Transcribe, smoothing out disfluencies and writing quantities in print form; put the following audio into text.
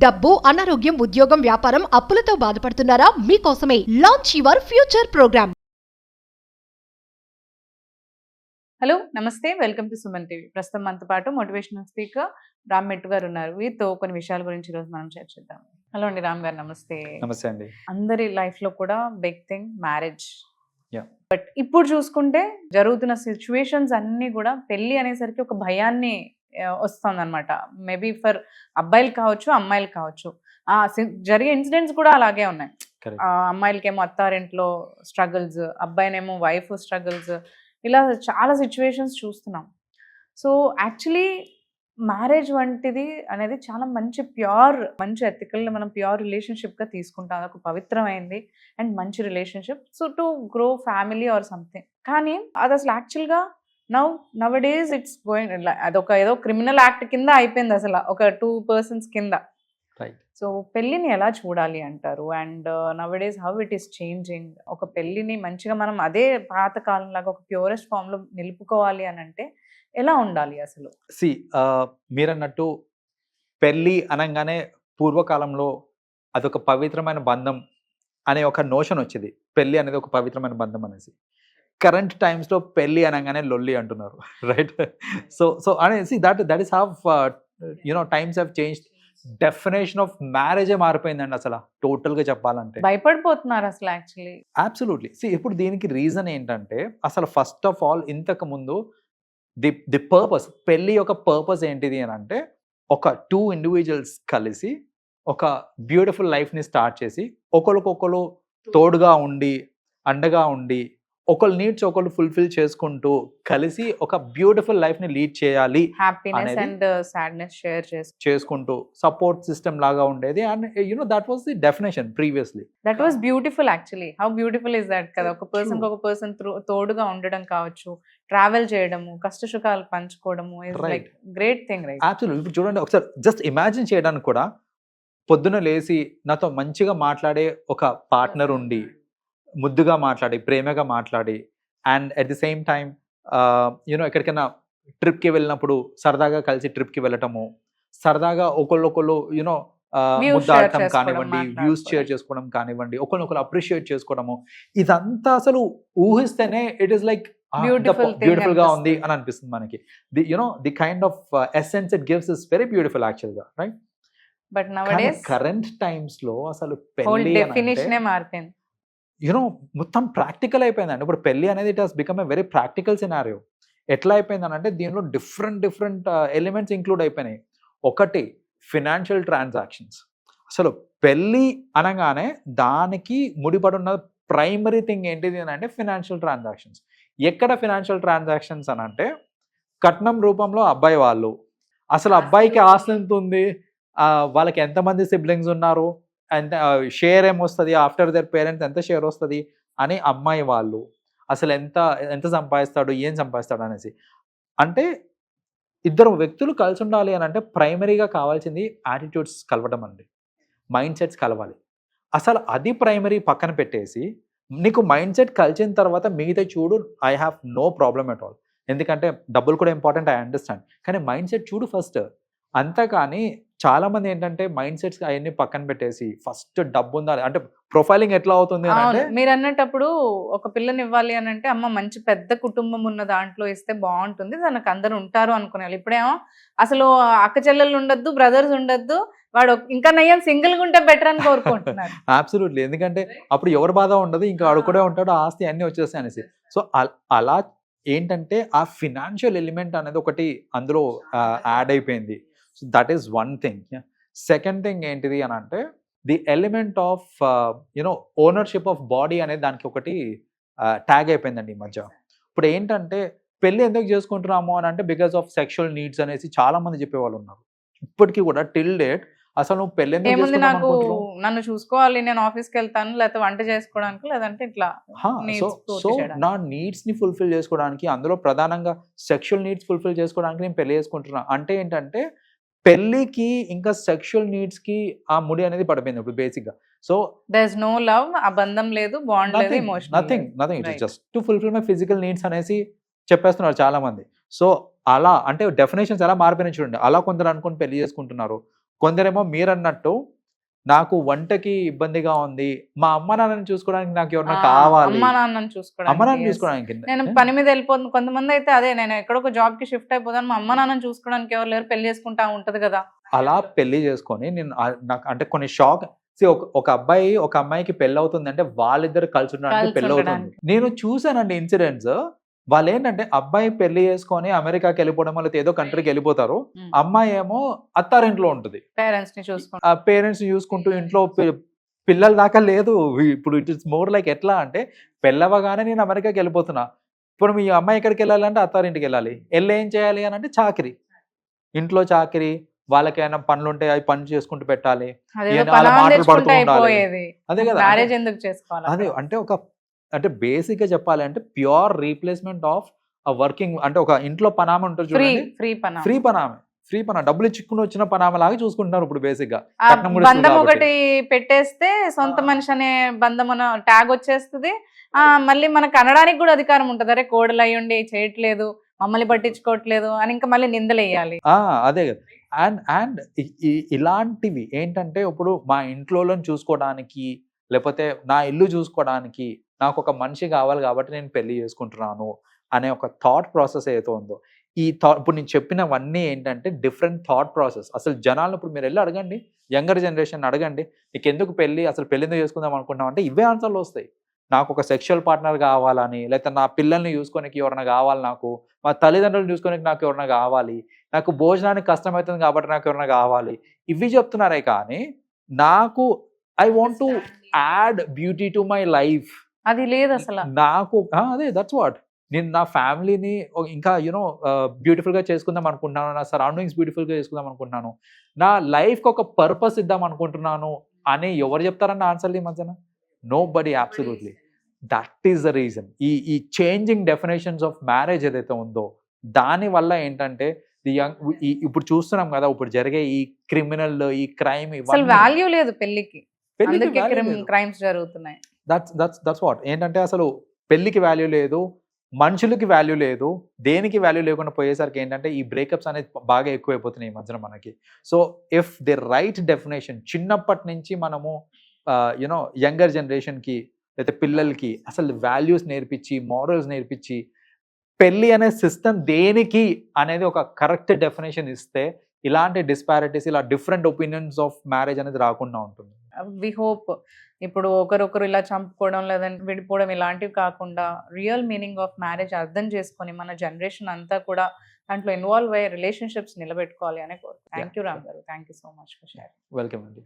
డబ్బు, అనారోగ్యం, ఉద్యోగం, వ్యాపారం, అప్పులతో బాధపడుతున్నారా? మీకోసమే launch your future program. Hello నమస్తే, వెల్కమ్ టు సుమన్ టీవీ. ప్రస్తుతం మనతో పాటు మోటివేషనల్ స్పీకర్ రామ్ మెట్టు గారు ఉన్నారు. వీరితో కొన్ని విషయాల గురించి ఈరోజు మనం చర్చిద్దాం. హలో అండి రామ్ గారు, నమస్తే. నమస్తే అండి. అందరి లైఫ్ లో కూడా big thing marriage. Yeah. But ఇప్పుడు చూసుకుంటే జరుగుతున్న సిచ్యువేషన్స్ అన్ని కూడా పెళ్లి అనేసరికి ఒక భయాన్ని వస్తుంది అనమాట. మేబీ ఫర్ అబ్బాయిలు కావచ్చు, అమ్మాయిలు కావచ్చు. జరిగే ఇన్సిడెంట్స్ కూడా అలాగే ఉన్నాయి. Correct. అమ్మాయిలకేమో అత్తారింట్లో స్ట్రగుల్స్, అబ్బాయినేమో వైఫ్ స్ట్రగుల్స్, ఇలా చాలా సిచ్యువేషన్స్ చూస్తున్నాం. సో యాక్చువల్లీ మ్యారేజ్ వంటిది అనేది చాలా మంచి ఎథికల్, మనం ప్యూర్ రిలేషన్షిప్గా తీసుకుంటాం. అదొక పవిత్రమైంది అండ్ మంచి relationship. So to grow family or something. కానీ అది అసలు యాక్చువల్గా నవ్ డేస్ ఇట్స్ గోయింగ్, అదొక ఏదో క్రిమినల్ యాక్ట్ కింద అయిపోయింది అసలు, ఒక 2 persons కింద. రైట్. సో పెళ్ళిని ఎలా చూడాలి అంటారు? And now days how it is changing. ఒక పెళ్ళిని మంచిగా మనం అదే పాతకాలం లాగా ఒక ప్యూరెస్ట్ ఫామ్లో నిలుపుకోవాలి అని అంటే ఎలా ఉండాలి అసలు? మీరన్నట్టు పెళ్ళి అనగానే పూర్వకాలంలో అదొక పవిత్రమైన బంధం అనే ఒక నోషన్ వచ్చేది. పెళ్ళి అనేది ఒక పవిత్రమైన బంధం అనేసి. కరెంట్ టైమ్స్లో పెళ్ళి అనగానే లొల్లి అంటున్నారు. రైట్. సో అనేసి that is have times have changed. Definition of మ్యారేజే మారిపోయిందండి అసలు, టోటల్గా చెప్పాలంటే. భయపడిపోతున్నారు అసలు యాక్చువల్లీ. అబ్సల్యూట్లీ. ఇప్పుడు దీనికి రీజన్ ఏంటంటే, అసలు ఫస్ట్ ఆఫ్ ఆల్ ఇంతకు ముందు ది పర్పస్, పెళ్ళి యొక్క పర్పస్ ఏంటిది అని అంటే, ఒక 2 individuals కలిసి ఒక బ్యూటిఫుల్ లైఫ్ని స్టార్ట్ చేసి ఒకరికొకరు తోడుగా ఉండి, అండగా ఉండి, ఒకళ్ళ నీడ్స్ ఒకళ్ళు ఫుల్ఫిల్ చేసుకుంటూ కలిసి ఒక బ్యూటిఫుల్ లైఫ్ని లీడ్ చేయాలి, హ్యాపీనెస్ అండ్ సాడ్నెస్ షేర్ చేసుకుంటూ సపోర్ట్ సిస్టమ్ లాగా ఉండేది. And that was the definition previously. That was beautiful actually. How beautiful is that కదా. ఒక పర్సన్ ఒక పర్సన్ తోడుగా ఉండడం కావచ్చు, ట్రావెల్ చేయడము, కష్ట సుఖాలు పంచుకోవడము is like great thing, right? Absolutely. ఇప్పుడు చూడండి ఒకసారి, జస్ట్ ఇమాజిన్ చేయడానికి కూడా, పొద్దున లేచి నాతో మంచిగా మాట్లాడే ఒక పార్ట్నర్ ఉండి, ముద్దుగా మాట్లాడి, ప్రేమగా మాట్లాడి, and at the same time ఎక్కడికైనా ట్రిప్కి వెళ్ళినప్పుడు సరదాగా కలిసి ట్రిప్కి వెళ్ళటము, సరదాగా ఒకళ్ళు ముద్దాడటం కానివ్వండి, వ్యూస్ షేర్ చేసుకోవడం కానివ్వండి, ఒకరినొకరు అప్రిషియేట్ చేసుకోవడము, ఇదంతా అసలు ఊహిస్తేనే ఇట్ ఈస్ లైక్ బ్యూటిఫుల్ గా ఉంది అని అనిపిస్తుంది మనకి. The kind of essence it gives is very beautiful actual గా, right? But nowadays current times లో అసలు పెళ్లి డెఫినిషనే మారిపోయింది. మొత్తం ప్రాక్టికల్ అయిపోయిందండి. ఇప్పుడు పెళ్లి అనేది it has become a very practical scenario. ఎట్లా అయిపోయిందని అంటే, దీనిలో డిఫరెంట్ ఎలిమెంట్స్ ఇంక్లూడ్ అయిపోయినాయి. ఒకటి, ఫినాన్షియల్ ట్రాన్సాక్షన్స్. అసలు పెళ్ళి అనగానే దానికి ముడిపడున్న ప్రైమరీ థింగ్ ఏంటిది అని అంటే ఫినాన్షియల్ ట్రాన్సాక్షన్స్. ఎక్కడ ఫినాన్షియల్ ట్రాన్సాక్షన్స్ అని అంటే, కట్నం రూపంలో అబ్బాయి వాళ్ళు, అసలు అబ్బాయికి ఆస్తి ఎంత ఉంది, వాళ్ళకి ఎంతమంది సిబ్లింగ్స్ ఉన్నారు, ఎంత షేర్ ఏమొస్తుంది, ఆఫ్టర్ దర్ పేరెంట్స్ ఎంత షేర్ వస్తుంది అని అమ్మాయి వాళ్ళు, అసలు ఎంత సంపాదిస్తాడు, ఏం సంపాదిస్తాడు అనేసి. అంటే ఇద్దరు వ్యక్తులు కలిసి ఉండాలి అని అంటే ప్రైమరీగా కావాల్సింది యాటిట్యూడ్స్ కలవడం అండి, మైండ్ సెట్స్ కలవాలి. అసలు అది ప్రైమరీ పక్కన పెట్టేసి, నీకు మైండ్ సెట్ కలిసిన తర్వాత మిగతా చూడు, I have no problem at all. ఎందుకంటే డబ్బులు కూడా ఇంపార్టెంట్, ఐ అండర్స్టాండ్. కానీ మైండ్ సెట్ చూడు ఫస్ట్. అంతేకాని చాలా మంది ఏంటంటే మైండ్ సెట్స్ అవన్నీ పక్కన పెట్టేసి ఫస్ట్ డబ్బు ఉండాలి అంటే, ప్రొఫైలింగ్ ఎట్లా అవుతుంది అంటే, మీరు అన్నప్పుడు ఒక పిల్లని ఇవ్వాలి అని అంటే, అమ్మ మంచి పెద్ద కుటుంబం ఉన్న దాంట్లో ఇస్తే బాగుంటుంది, తనకు అందరు ఉంటారు అనుకునేవాళ్ళు. ఇప్పుడేమో అసలు అక్క చెల్లెళ్ళు ఉండొద్దు, బ్రదర్స్ ఉండొద్దు, వాడు ఇంకా నయ్యం సింగిల్ గా ఉంటే బెటర్ అని కోరుకుంటున్నారు. అబ్సల్యూట్లీ. ఎందుకంటే అప్పుడు ఎవరి బాధ ఉండదు, ఇంకా వాడు కూడా ఉంటాడు, ఆస్తి అన్ని వచ్చేస్తాయి అనేసి. సో అలా ఏంటంటే ఆ ఫినాన్షియల్ ఎలిమెంట్ అనేది ఒకటి అందులో యాడ్ అయిపోయింది. So that is one thing. Second thing ఏంటిది అని అంటే, the element of ownership of body అనేది దానికి ఒకటి ట్యాగ్ అయిపోయిందండి ఈ మధ్య. ఇప్పుడు ఏంటంటే, పెళ్ళి ఎందుకు చేసుకుంటున్నాము అని అంటే బికాస్ ఆఫ్ సెక్షువల్ నీడ్స్ అనేసి చాలా మంది చెప్పేవాళ్ళు ఉన్నారు. ఇప్పటికీ కూడా టిల్ డేట్ అసలు నువ్వు పెళ్ళి ఏముంది, నాకు నన్ను చూసుకోవాలి, నేను ఆఫీస్కి వెళ్తాను, లేకపోతే వంట చేసుకోవడానికి, లేదంటే ఇట్లా. సో నా నీడ్స్ ని ఫుల్ఫిల్ చేసుకోవడానికి, అందులో ప్రధానంగా సెక్షువల్ నీడ్స్ ఫుల్ఫిల్ చేసుకోవడానికి నేను పెళ్లి చేసుకుంటున్నా అంటే ఏంటంటే, పెళ్ళికి ఇంకా సెక్షువల్ నీడ్స్ కి ఆ ముడి అనేది పడిపోయింది ఇప్పుడు బేసిక్ గా. So there is no love, ఆ బంధం లేదు, బాండ్ లేదు, emotion nothing. It is just to fulfil my physical needs అనేసి చెప్పేస్తున్నారు చాలా మంది. సో అలా అంటే డెఫినేషన్స్ ఎలా మారిపోయినాయి చూడండి. అలా కొందరు అనుకుని పెళ్లి చేసుకుంటున్నారు, కొందరేమో మీరన్నట్టు నాకు వంటకి ఇబ్బందిగా ఉంది, మా అమ్మ నాన్నని చూసుకోవడానికి నాకు ఎవరైనా కావాలి, అమ్మా నాన్నని అమ్మ నాన్న చూసుకోవడానికి yes. చూసుకోవడానికి. నేను పని మీద వెళ్ళిపోతుంది, కొంతమంది అయితే అదే నేను ఎక్కడొక జాబ్ కి షిఫ్ట్ అయిపోతాను, మా అమ్మ నాన్నని చూసుకోవడానికి ఎవరు లేరు, పెళ్లి చేసుకుంటా ఉంటది కదా. అలా పెళ్లి చేసుకొని నేను నాకు అంటే కొన్ని షాక్. ఒక అబ్బాయి ఒక అమ్మాయికి పెళ్లి అవుతుంది అంటే వాళ్ళిద్దరు కలిసి ఉండడానికి కలిసి పెళ్లి అవుతుంది. ఉండడానికి. నేను చూసానండి ఇన్సిడెంట్స్. వాళ్ళు ఏంటంటే అబ్బాయి పెళ్లి చేసుకొని అమెరికాకి వెళ్ళిపోవడం వల్ల ఏదో కంట్రీకి వెళ్ళిపోతారు, Hmm. అమ్మాయి ఏమో అత్తారింట్లో ఉంటుంది, పేరెంట్స్ ని చూసుకుంటా. ఆ పేరెంట్స్ చూసుకుంటూ ఇంట్లో పిల్లల దాకా లేదు. ఇప్పుడు ఇట్ ఇస్ మోర్ లైక్ ఎట్లా అంటే పెళ్ళవగానే నేను అమెరికాకి వెళ్ళిపోతున్నా, ఇప్పుడు మీ అమ్మాయి ఎక్కడికి వెళ్ళాలంటే అత్తారింటికి వెళ్ళాలి, వెళ్ళి ఏం చేయాలి అని అంటే చాకరీ, ఇంట్లో చాకరీ, వాళ్ళకి ఏమైనా పనులు ఉంటే అవి పని చేసుకుంటూ పెట్టాలి, అదేదో ఈయన వాళ్ళ పనాలు మాటలు తెచ్చుకుంటే పడుతూ ఉండాలి. అయిపోయేది, అదే కదా మ్యారేజ్ ఎందుకు చేసుకోవాలి అదే అక్కడ? అంటే అంటే బేసిక్ గా చెప్పాలి అంటే ప్యూర్ రీప్లేస్మెంట్ ఆఫ్ వర్కింగ్, అంటే ఒక ఇంట్లో పనామ ఉంటుంది ఫ్రీ చూడండి, ఫ్రీ పని. ఫ్రీ పనామ డబ్బులు ఇచ్చుకుని వచ్చిన పనామ లాగా చూసుకుంటున్నారు ఇప్పుడు బేసిక్ గా. ఆ కట్నం కూడా ఇస్తుంది బంధం కాబట్టి. ఒకటి పెట్టేస్తే సొంత మనిషి అనే బంధం అన్న ట్యాగ్ వచ్చేస్తుంది. మళ్ళీ మనకు అనడానికి కూడా అధికారం ఉంటుంది, అరే కోడలు అయ్యుండి చేయట్లేదు, మమ్మల్ని పట్టించుకోవట్లేదు అని ఇంకా మళ్ళీ నిందలు వేయాలి. అదే కదా. అండ్ ఇలాంటివి ఏంటంటే ఇప్పుడు మా ఇంట్లో చూసుకోవడానికి లేకపోతే నా ఇల్లు చూసుకోవడానికి నాకు ఒక మనిషి కావాలి కాబట్టి నేను పెళ్లి చేసుకుంటున్నాను అనే ఒక థాట్ ప్రాసెస్ ఏదో ఉందో, ఈ థాట్ ఇప్పుడు నేను చెప్పినవన్నీ ఏంటంటే డిఫరెంట్ థాట్ ప్రాసెస్. అసలు జనాలను ఇప్పుడు మీరు వెళ్ళి అడగండి, యంగర్ జనరేషన్ అడగండి, నీకు ఎందుకు పెళ్లి, అసలు పెళ్లి ఎందుకు చేసుకుందాం అనుకుంటున్నాం అంటే ఇవే ఆన్సర్లు వస్తాయి. నాకు ఒక సెక్షువల్ పార్ట్నర్ కావాలని, లేకపోతే నా పిల్లల్ని చూసుకోనికి ఎవరైనా కావాలి, నాకు మా తల్లిదండ్రులను చూసుకోనికి నాకు ఎవరైనా కావాలి, నాకు భోజనానికి కష్టమవుతుంది కాబట్టి నాకు ఎవరైనా కావాలి, ఇవి చెప్తున్నారే కానీ నాకు I want to add beauty to my life, అది లేదు అసలు. నాకు అదే దట్స్ వాట్, నేను నా ఫ్యామిలీని ఇంకా యూనో బ్యూటిఫుల్ గా చేసుకుందాం అనుకుంటున్నాను, నా సరౌండింగ్స్ బ్యూటిఫుల్ గా చేసుకుందాం అనుకుంటున్నాను, నా లైఫ్ కి ఒక పర్పస్ ఇద్దాం అనుకుంటున్నాను అని ఎవరు చెప్తారన్న ఆన్సర్ ఈ మధ్యన? Nobody. Absolutely that is the reason. ఈ చేంజింగ్ డెఫినేషన్స్ ఆఫ్ మ్యారేజ్ ఏదైతే ఉందో దాని వల్ల ఏంటంటే ఇప్పుడు చూస్తున్నాం కదా, ఇప్పుడు జరిగే ఈ క్రిమినల్, ఈ క్రైమ్, అసలు వాల్యూ లేదు పెళ్లికి, అందుకే క్రైమ్స్ జరుగుతున్నాయి. దట్స్ వాట్ ఏంటంటే అసలు పెళ్లికి వాల్యూ లేదు, మనుషులకి వాల్యూ లేదు, దేనికి వాల్యూ లేకుండా పోయేసరికి ఏంటంటే ఈ బ్రేకప్స్ అనేది బాగా ఎక్కువైపోతున్నాయి ఈ మధ్యన మనకి. So if the right definition చిన్నప్పటి నుంచి మనము యూనో యంగర్ జనరేషన్కి లేకపోతే పిల్లలకి అసలు వాల్యూస్ నేర్పించి, మారల్స్ నేర్పించి, పెళ్ళి అనే సిస్టమ్ దేనికి అనేది ఒక కరెక్ట్ డెఫినేషన్ ఇస్తే ఇలాంటి డిస్పారిటీస్, ఇలా డిఫరెంట్ ఒపీనియన్స్ ఆఫ్ మ్యారేజ్ అనేది రాకుండా ఉంటుంది. వి హోప్ ఇప్పుడు ఒకరొకరు ఇలా చంపుకోవడం లేదంటే విడిపోవడం ఇలాంటివి కాకుండా రియల్ మీనింగ్ ఆఫ్ మ్యారేజ్ అర్థం చేసుకొని మన జనరేషన్ అంతా కూడా దాంట్లో ఇన్వాల్వ్ అయ్యే రిలేషన్షిప్స్ నిలబెట్టుకోవాలి అనే కోరు. థ్యాంక్ యూ రామ్ గారు, thank you so much for sharing. Welcome అండి.